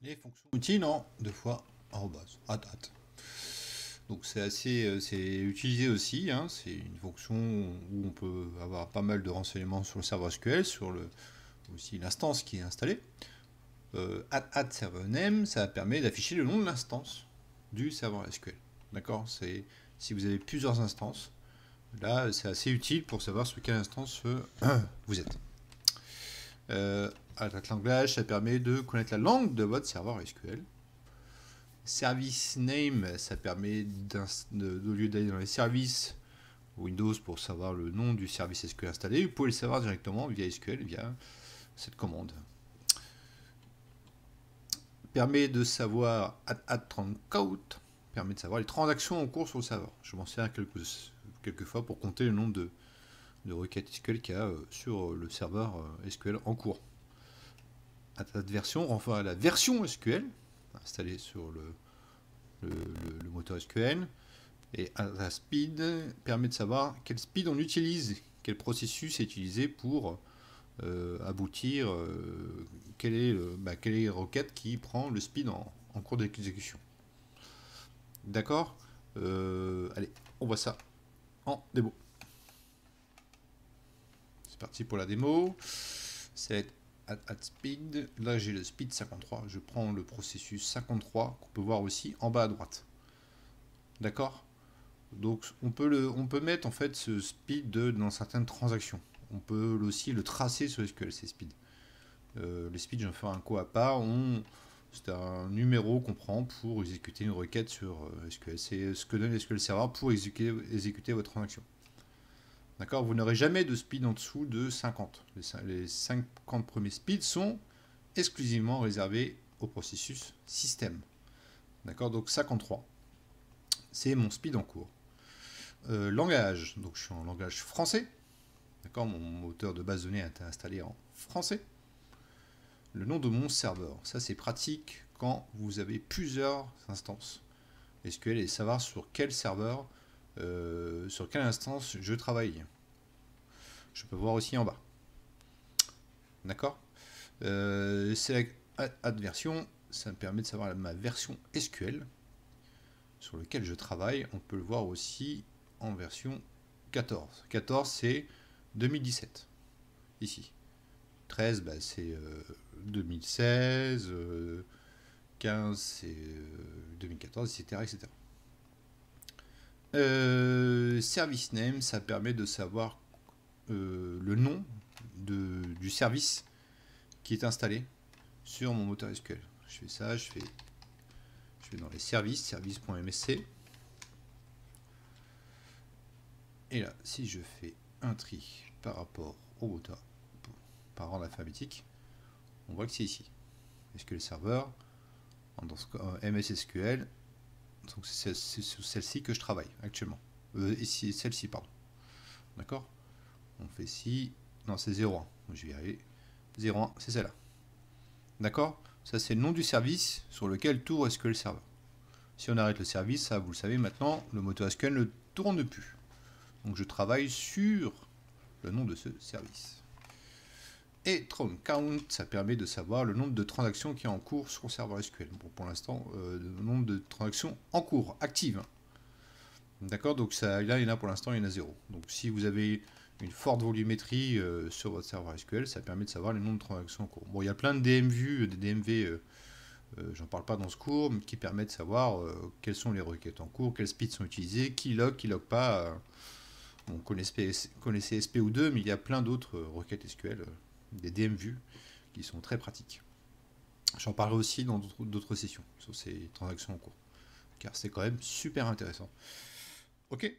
Les fonctions utiles en deux fois arrobase, at. Donc c'est assez, c'est utilisé aussi, hein, c'est une fonction où on peut avoir pas mal de renseignements sur le serveur SQL, sur aussi l'instance qui est installée. At server name, ça permet d'afficher le nom de l'instance du serveur SQL. D'accord. C'est si vous avez plusieurs instances, là c'est assez utile pour savoir sur quelle instance vous êtes. At language, ça permet de connaître la langue de votre serveur SQL. Service name, ça permet, au lieu d'aller dans les services Windows pour savoir le nom du service SQL installé, vous pouvez le savoir directement via SQL, via cette commande. Permet de savoir count, permet de savoir les transactions en cours sur le serveur. Je m'en sers quelques fois pour compter le nombre de requêtes SQL qu'il y a sur le serveur SQL en cours. Version, enfin la version SQL installée sur le moteur SQL. Et la speed permet de savoir quel speed on utilise, quel processus est utilisé pour aboutir, quelle est la requête qui prend le speed en cours d'exécution. D'accord. Allez, on voit ça en démo. C'est parti pour la démo. Select add speed. Là, j'ai le speed 53. Je prends le processus 53 qu'on peut voir aussi en bas à droite. D'accord. Donc, on peut mettre en fait ce speed dans certaines transactions. On peut aussi le tracer sur SQL, ces speeds. Les speeds, j'en ferai un coup à part. C'est un numéro qu'on prend pour exécuter une requête sur SQL. C'est ce que donne SQL Server pour exécuter votre transaction. D'accord. Vous n'aurez jamais de speed en dessous de 50. Les 50 premiers speeds sont exclusivement réservés au processus système. D'accord. Donc 53, c'est mon speed en cours. Langage, donc je suis en langage français. D'accord, mon moteur de base de données a été installé en français. Le nom de mon serveur, ça c'est pratique quand vous avez plusieurs instances SQL et savoir sur quel serveur, sur quelle instance je travaille. Je peux voir aussi en bas. D'accord. Select add version, ça me permet de savoir ma version SQL sur laquelle je travaille. On peut le voir aussi en version 14. 14 c'est 2017 ici. 13 bah, c'est 2016, 15 c'est 2014, etc. etc. Service name, ça permet de savoir le nom du service qui est installé sur mon moteur SQL. Je fais ça, je vais dans les services, service.msc. Et là, si je fais un tri par rapport au moteur, par ordre alphabétique, on voit que c'est ici. SQL Server, dans ce cas, MS SQL, donc c'est sur celle-ci que je travaille actuellement. Ici, celle-ci, pardon. D'accord. On fait ci, non c'est 01, je vais y arriver. 01, c'est celle-là. D'accord. Ça c'est le nom du service sur lequel tourne SQL Server. Si on arrête le service, ça vous le savez maintenant, le moteur SQL ne tourne plus. Donc je travaille sur le nom de ce service. Et count, ça permet de savoir le nombre de transactions qui est en cours sur le serveur SQL. Bon, pour l'instant, le nombre de transactions en cours, actives. D'accord. Donc ça, là, il y en a pour l'instant, il y en a 0. Donc si vous avez une forte volumétrie sur votre serveur SQL, ça permet de savoir le nombre de transactions en cours. Bon, il y a plein de DMV, j'en parle pas dans ce cours, mais qui permettent de savoir quelles sont les requêtes en cours, quels speeds sont utilisés, qui log pas. On connaissait SP ou2, mais il y a plein d'autres requêtes SQL, des DMView, qui sont très pratiques. J'en parlerai aussi dans d'autres sessions sur ces transactions en cours, car c'est quand même super intéressant. Ok.